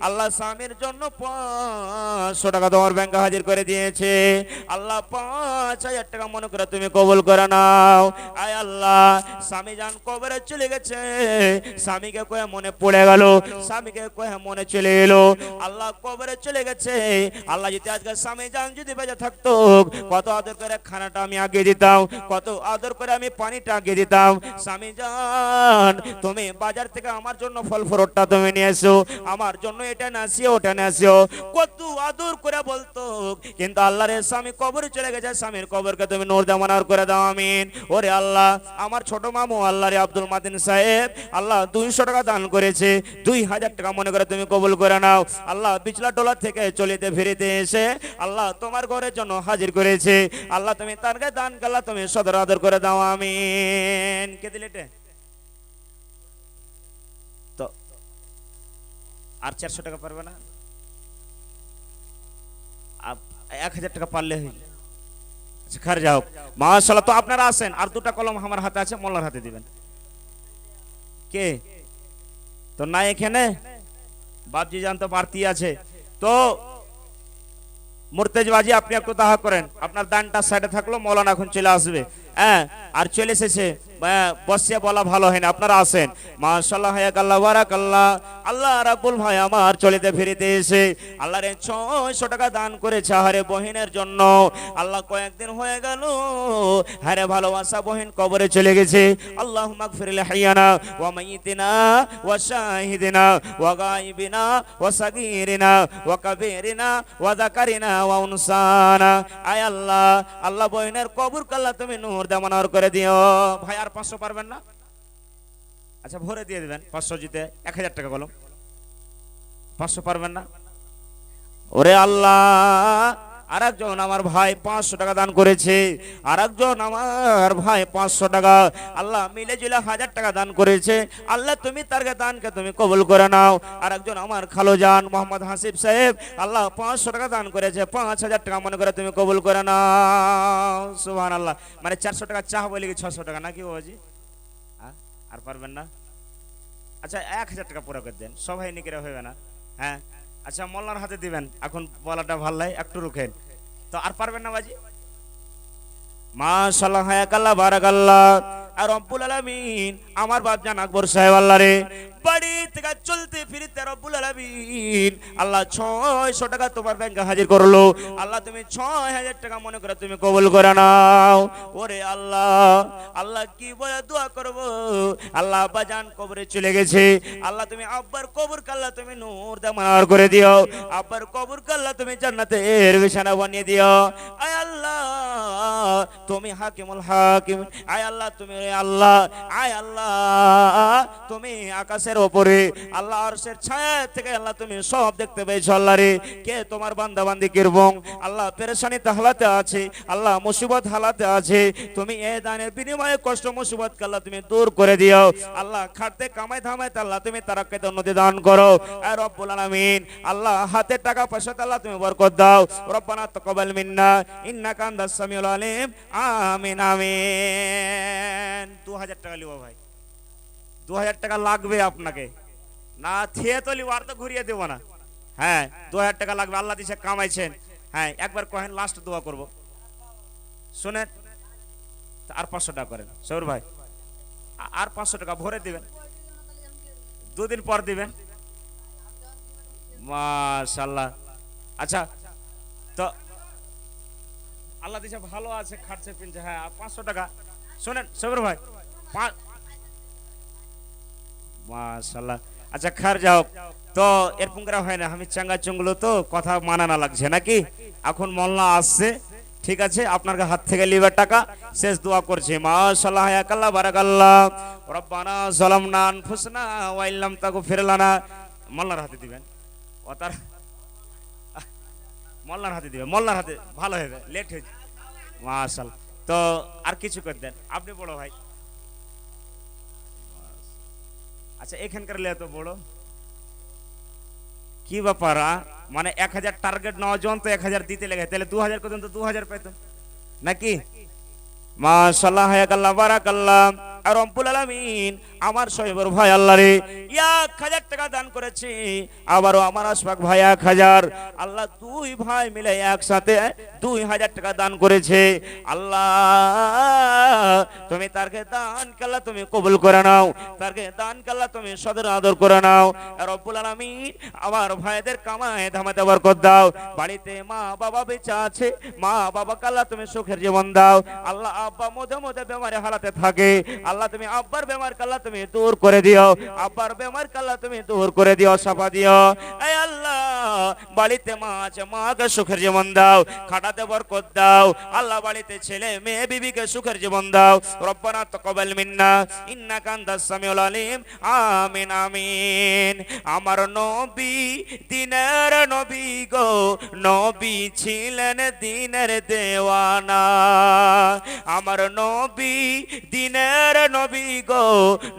আল্লাহ স্বামীর জন্য 500 টাকা তোমার ব্যাংকে হাজির করে দিয়েছে। আল্লাহ 5000 টাকা মনে করে তুমি কবুল করে নাও। আয় আল্লাহ স্বামী জান কবরে চলে গেছে, স্বামীকে কয়ে মনে পড়ে গেল, স্বামীকে কয়ে মনে চলে এলো। আল্লাহ কবরে চলে গেছে, আল্লাহ যদি আজকে স্বামী জান যদি বেঁচে থাকতো কত আদর করে খানাটা আমি আগে দিতাম, কত আদর করে আমি পানিটা আগে দিতাম। স্বামী জান তুমি বাজার থেকে আমার জন্য ফল ফ্রুটটা তুমি নিয়ে এসো, আমার জন্য এটা নাসিও ওটা নাসিও, কত আদর করে বলতো। কিন্তু আল্লাহ রে স্বামী কবরে চলে গেছে, স্বামীর কবরকে তুমি নূর দামানার করে দাও। আমিন। ওরে আল্লাহ আমার ছোট মামু আল্লাহ রে আব্দুল মাতিন সাহেব আল্লাহ 200 টাকা দান করেছে, 2000 টাকা মনে করে তুমি কবুল করে নাও। আল্লাহ বিচলা টোলা থেকে চলিতে ফিরিতে এসে আল্লাহ তোমার ঘরের জন্য হাজির করেছে, আল্লাহ তুমি তার গায়ে দান কাল্লা তুমি সদর আদর করে দাও। আমিন। কে দিলে এটা? তো আর 400 টাকা পারবে না? 1000 টাকা পারলে হইল। আচ্ছা খার যাও মাশাআল্লাহ। তো আপনারা আসেন, আর 2টা কলম আমার হাতে আছে, মোল্লার হাতে দিবেন। কে তো না এখানে বাপজি জান তো বাড়তি আছে, তো মুর্তেজবাজি আপনি একটু দাহা করেন, আপনার দানটা সাইডে থাকলো, মৌলানা এখন চলে আসবে। হ্যাঁ আর চলে এসেছে, বসিয়া বলা ভালো হয় না, আপনারা আসেন। মাশাআল্লাহ হায়াকাল্লাহ বারাকাল্লাহ। আল্লাহ রাব্বুল ভাই আমার চলিতে ফিরিতে এসে আল্লাহ রে 600 টাকা দান করেছে হারে বহিনের জন্য। আল্লাহ কয়েকদিন হয়ে গেল হারে ভালোবাসা বহিন কবরে চলে গেছে। আল্লাহুম্মা গফির লিহাইয়ানা ওয়া মাইয়িতিনা ওয়া শাহিদিনা ওয়া গায়বিনা ওয়া সাগীরিনা ওয়া কাবীরিনা ওয়া যাকারিনা ওয়া উনসানা। আয় আল্লাহ, আল্লাহ বহিনের কবর কাল্লা তুমি নূর দামানার করে দিও। ভাই আর 500 পারবেন না? আচ্ছা ভরে দিয়ে দিবেন 500 জিতে 1000 টাকা কলম। 500 পারবেন না? ওরে আল্লাহ আরেকজন আমার ভাই 500 টাকা দান করেছে, আরেকজন আমার ভাই 500 টাকা, আল্লাহ মিলে জুলে 1000 টাকা দান করেছে। আল্লাহ তুমি তার দানকে তুমি কবুল করে নাও। আরেকজন আমার খালো জান মোহাম্মদ হাসিব সাহেব আল্লাহ 500 টাকা দান করেছে, 5000 টাকা মনে করে তুমি কবুল করে নাও। সুবহানাল্লাহ। মানে 400 টাকা চাহ বলে কি 600 টাকা নাকি বাবাজি? আর পারবেন না? আচ্ছা 1000 টাকা পুরো করে দেন, সবাই নিকেরা হবে না? হ্যাঁ আচ্ছা মোল্লার হাতে দিবেন, এখন বলাটা ভাল লাগে, একটু রুখেন। তো আর পারবেন না বাজি? মাশাআল্লাহ হায়াকাল্লাহ বারাকাল্লাহ। আর রব্বুল আলামিন আমার বাপ জান আকবর সাহেব আল্লাহ রে বাড়ি থেকে চলতে ফিরতে রব্বুল আলামিন আল্লাহ 600 টাকা তোমার ব্যাংকে হাজির করলো। আল্লাহ তুমি 6000 টাকা মনে করে তুমি কবুল করে নাও। ওরে আল্লাহ, আল্লাহ কি বলে দোয়া করব? আল্লাহ আব্বা জান কবরে চলে গেছে, আল্লাহ তুমি আব্বার কবর কাল্লা তুমি নূর দামার করে দিও, আব্বার কবর কাল্লা তুমি জান্নাতের বিছানা বানিয়ে দিও। আয় আল্লাহ তুমি হাকিমুল হাকিম। আয় আল্লাহ তুমি আল্লাহ, আয় আল্লাহ তুমি আকাশের ওপরে আল্লাহ আরশের ছায়া থেকে আল্লাহ তুমি সব দেখতে পেয়েছো আল্লাহ রে। কে তোমার বান্দা বান্দি কিরবং আল্লাহ পেরেশানিতে হালাতে আছে, আল্লাহ মুসিবত হালাতে আছে, তুমি এ দানের বিনিময়ে কষ্ট মুসিবতকে আল্লাহ তুমি দূর করে দিও আল্লাহ। খাটতে কামাই ধামাইতে আল্লাহ তুমি তারাক্কাতে উন্নতি দান করো এ রব্বুল আলামিন। আল্লাহ হাতে টাকা পয়সাতে আল্লাহ তুমি বরকত দাও। রব্বানা তাকাব্বাল মিন্না ইন্নাকা আনতাস সামিউল আলিম। আমিন আমিন। 2000 টাকা লিও ভাই, 2000 টাকা লাগবে আপনাকে না, থিয়ে তো লিও, আর তো ঘুরিয়ে দেবো না। হ্যাঁ 2000 টাকা লাগবে, আল্লাহ দিশে কামাইছেন। হ্যাঁ একবার কহেন লাস্ট দোয়া করব, শুনেন। আর 500 টাকা করেন সৌর ভাই, আর 500 টাকা ভরে দিবেন, 2 দিন পর দিবেন। মাশাআল্লাহ। আচ্ছা তো আল্লাহ দিশা ভালো আছে, খাটছে পিনছে। হ্যাঁ 500 টাকা শুনেন সৌর ভাই, মাশাআল্লাহ। আচ্ছা খার যাও তো এর পুঙ্গরা হয় না, আমি চাঙ্গা চুঙ্গলো তো কথা মানানা লাগছে নাকি। এখন মোল্লা আসছে, ঠিক আছে আপনার হাত থেকে লিবার টাকা শেষ দোয়া করছে। মাশাআল্লাহ হায়াকাল্লাহ বারাকাল্লাহ। রব্বানা যালামনা আনফুসনা ওয়া ইল্লাম তাগফির লানা। মোল্লার হাতে দিবেন, ও তার মোল্লার হাতে দিবেন, মোল্লার হাতে ভালো হবে, লেট হয়ে যায়। মাশাআল্লাহ। তো আর কিছু করে দেন আপনি বড় ভাই। আচ্ছা এখানকার লে তো বড় কি ব্যাপার, মানে 1000 টার্গেট নেওয়া জন তো 1000 দিতে লেগে, তাহলে 2000 করতেন তো 2000 পেতেন নাকি। মাশাআল্লাহ হায়াকাল্লাহ বারাকাল্লাহ। আর রব্বুল আলামিন আমার শৈবর ভাই আল্লাহ রে 1000 টাকা দান করেছে, আবারও আমার আশফাক ভাই 1000, আল্লাহ দুই ভাই মিলে একসাথে 2000 টাকা দান করেছে। আল্লাহ তুমি তারকে দান কাল্লা তুমি কবুল করে নাও, তারকে দান কাল্লা তুমি সদর আদর করে নাও। আর রব্বুল আলামিন আমার ভাইদের কামায় ধামাতে বরকত দাও। বাড়িতে মা বাবা বেঁচে আছে, মা বাবা কাল্লা তুমি সুখের জীবন দাও। আল্লাহ আব্বা মধ্যে মধ্যে বেমারে হালাতে থাকে, আল্লাহ তুমি আব্বার বেমার কাল্লা তুমি দূর করে দিও, আব্বার বেমার কাল্লা তুমি দূর করে দিও, সাফা দিও। এই আল্লাহ বাড়িতে মা আছে, মাকে সুখের জীবন দাও, খাটাতে বরকত দাও। আল্লাহ বাড়িতে ছেলে মেয়ে বিবিকে সুখের জীবন দাও। রব্বানা তাকাব্বাল মিন্না ইন্নাকা আনতাস সামিউল আলিম। আমিন আমিন। আমার নবী দিনের নবী গো, নবী ছিলেন দিনের দেওয়ানা। আমার নবী দিনের নবী গো,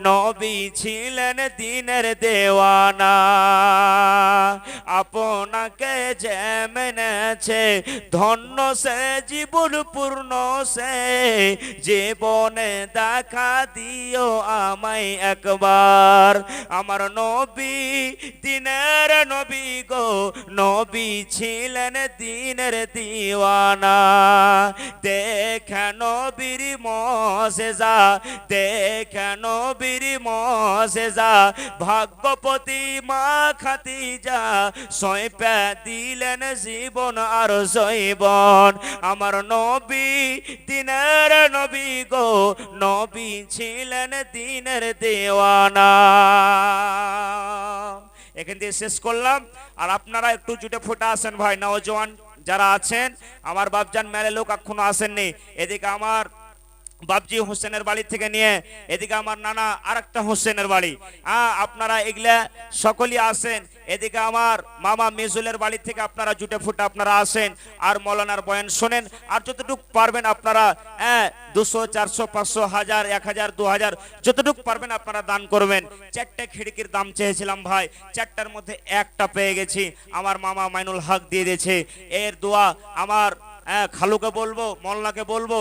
নবী ছিলেন দিনের দেওয়ানা। আপনাকে যে মেনেছে ধন্য সে জীবন পূর্ণ সে, জীবনে দেখা দিও আমায় একবার। আমার নবী দিনের নবী গো, নবী ছিলেন দিনের দিওয়ানা। দেখে নবীর মজেজা, দেখে নবীর মজেজা, ভাগ্যপতি মা খাদিজা সইপে দিলেন জীবন আর জৈবন। আমার নবী দিনের নবী গো, নবী ছিলেন দিনের দেওয়ানা। এখান দিয়ে শেষ করলাম। আর আপনারা একটু জুটে ফুটে আসেন ভাই, নওজোয়ান যারা আছেন, আমার বাপজান মেলে লোক এখনো আসেননি। এদিকে আমার বাবজি হোসেনের বাড়ি থেকে নিয়ে এদিকে আমার নানা আরেকটা হোসেনের বাড়ি, আপনারা এগুলা সকলেই আসেন। এদিকে আমার মামা মেজুলের বাড়ি থেকে আপনারা জুটে ফুটে আপনারা আসেন আর মৌলানার বয়ান শোনেন। আর যতটুকু পারবেন আপনারা 200 400 500 1000 1000 2000 যতটুকু পারবেন আপনারা দান করবেন। 4টে খিড়কির দাম চেয়েছিলাম ভাই, 4টার মধ্যে একটা পেয়ে গেছি, আমার মামা মাইনুল হক দিয়ে দিয়েছে। এর দোয়া আমার খালুকে বলবো, মোল্লাকে বলবো,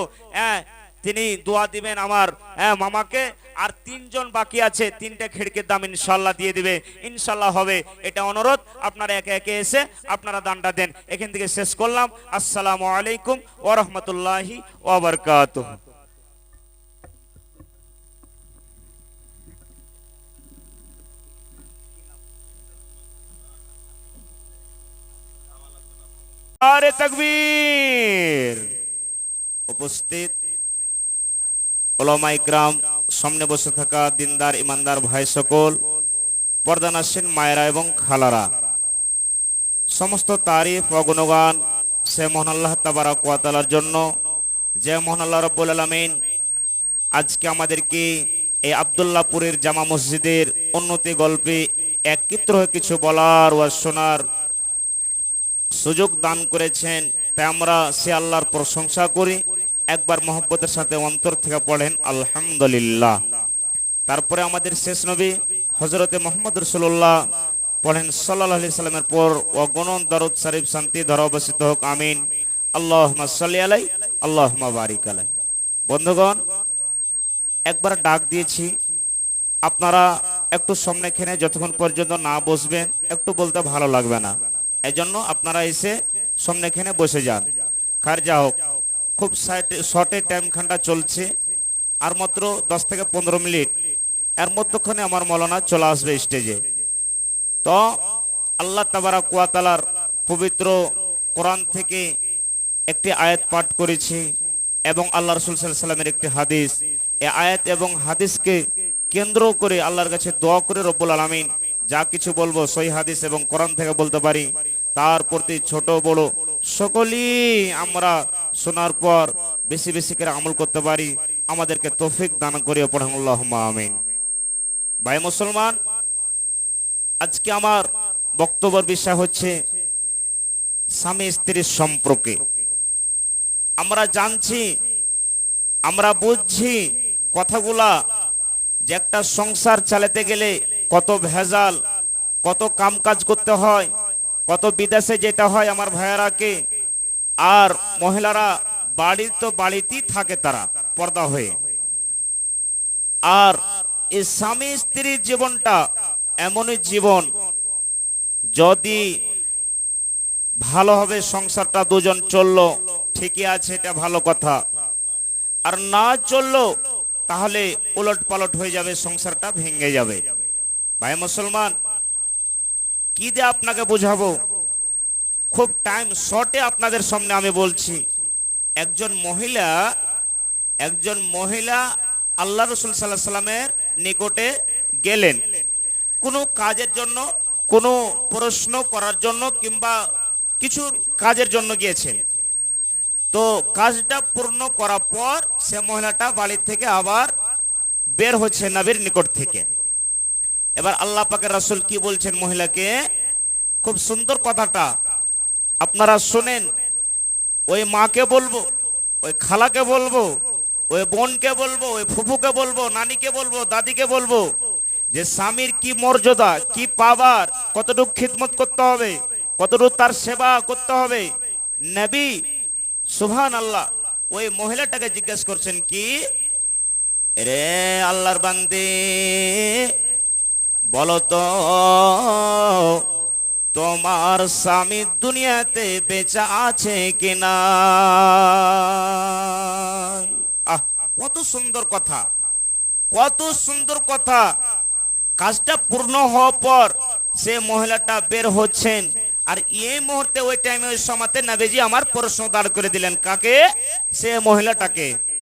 তিনি দোয়া দিবেন আমার মামাকে। আর 3 জন বাকি আছে, 3টে খিড়কির দাম ইনশাল্লাহ দিয়ে দিবে, ইনশাল্লাহ হবে। এটা অনুরোধ, আপনারা একে একে এসে আপনারা দানটা দেন। এখান থেকে শেষ করলাম। আসসালামু আলাইকুম ওয়া রাহমাতুল্লাহি ওয়া বারাকাতুহু। আরে তাকবীর। উপস্থিত ওলামা ইকরাম, সামনে বসে থাকা দিনদার ইমানদার ভাই সকল, পর্দা নাসিন মায়েরা এবং খালারা, সমস্ত তারিফ ও গুণগান সে মহান আল্লাহ তাবারক ওয়া তাআলার জন্য, যে মহান আল্লাহ রাব্বুল আলামিন আজকে আমাদেরকে এই আব্দুল্লাহপুরের জামা মসজিদের উন্নতি গল্পে একত্র হয়ে কিছু বলার ও শোনার সুযোগ দান করেছেন, তাই আমরা সে আল্লাহর প্রশংসা করি। একবার মহব্বতের সাথে অন্তর থেকে পড়েন আলহামদুলিল্লাহ। তারপরে আমাদের শেষ নবী হযরতে মুহাম্মদ রাসূলুল্লাহ পড়েন সাল্লাল্লাহু আলাইহি সাল্লামের পর অগণন দরুদ শরীফ শান্তি ধারা অবস্থিত হোক, আমিন। আল্লাহুম্মা সাল্লি আলাই, আল্লাহুম্মা বারিক আলাই। বন্ধুগণ, একবার ডাক দিয়েছি, আপনারা একটু সামনে খেনে যতক্ষণ পর্যন্ত না বসবেন একটু বলতে ভালো লাগবে না, এজন্য আপনারা এসে সামনে খেনে বসে যান। খারজা হোক, খুব শর্টে টাইম খানটা চলছে, আর মাত্র 10 থেকে 15 মিনিট, এর মধ্যখানে আমার মৌলানা চলে আসবে স্টেজে। তো আল্লাহ তাবারাক ওয়া তাআলার পবিত্র কোরআন থেকে একটি আয়াত পাঠ করেছি এবং আল্লাহ রাসূল সাল্লাল্লাহু আলাইহি সাল্লামের একটি হাদিস। এই আয়াত এবং হাদিসকে কেন্দ্র করে আল্লাহর কাছে দোয়া করে রব্বুল আলামিন যা কিছু বলবো সহি হাদিস এবং কোরআন থেকে বলতে পারি, তার প্রতি ছোট বড় সকলেই আমরা শোনার পর বেশি বেশি করে আমল করতে পারি, আমাদেরকে তৌফিক দান করিও, পড়ুন আল্লাহুম্মা আমিন। ভাই মুসলমান, আজকে আমার বক্তব্যের বিষয় হচ্ছে স্বামী স্ত্রীর সম্পর্কে। আমরা জানছি, আমরা বুঝছি কথাগুলা, যে একটা সংসার চালাতে গেলে কত ভেজাল, কত কামকাজ করতে হয়, কত বিদেশে যেতে হয় আমার ভাইয়ারাকে, আর মহিলারা বাড়ির তো বাড়িতেই থাকে তারা পর্দা হয়ে। আর এই স্বামী স্ত্রীর জীবনটা এমনই জীবন, যদি ভালোভাবে সংসারটা দুজন চললো ঠিকই আছে, এটা ভালো কথা, আর না চললো তাহলে উলট পালট হয়ে যাবে, সংসারটা ভেঙে যাবে। ভাই মুসলমান, কি দিয়ে আপনাকে বুঝাবো, খুব টাইম শর্টে আপনাদের সামনে আমি বলছি। একজন মহিলা আল্লাহ রাসূল সাল্লাল্লাহু আলাইহি সাল্লামের নিকটে গেলেন কোনো কাজের জন্য, কোনো প্রশ্ন করার জন্য, কিংবা কিছু কাজের জন্য গিয়েছেন। তো কাজটা পূর্ণ করার পর সে মহিলাটা বাড়ি থেকে আবার বের হচ্ছে নবীর নিকট থেকে। এবার আল্লাহ পাকের রাসূল কি বলছেন মহিলাকে, খুব সুন্দর কথাটা আপনারা শুনেন। ওই মাকে বলবো, ওই খালাকে বলবো, ওই বোনকে বলবো, ওই ফুফুকে বলবো, নানিকে বলবো, দাদিকে বলবো, যে স্বামীর কি মর্যাদা, কি পাওয়ার, কতটুকু খিদমত করতে হবে, কতটুকু তার সেবা করতে হবে। নবী সুবহানাল্লাহ ওই মহিলাটাকে জিজ্ঞেস করছেন, কি রে আল্লাহর বান্দে, বলো তো তোমার স্বামী দুনিয়াতে বেঁচে আছে কিনা? কত সুন্দর কথা, কত সুন্দর কথা। কাজটা পূর্ণ হওয়ার পর সে মহিলাটা বের হচ্ছেন, আর এই মুহূর্তে ওই টাইমে ওই সময়তে নবীজি আমার প্রশ্ন দাঁড় করে দিলেন, কাকে? সে মহিলাটাকে।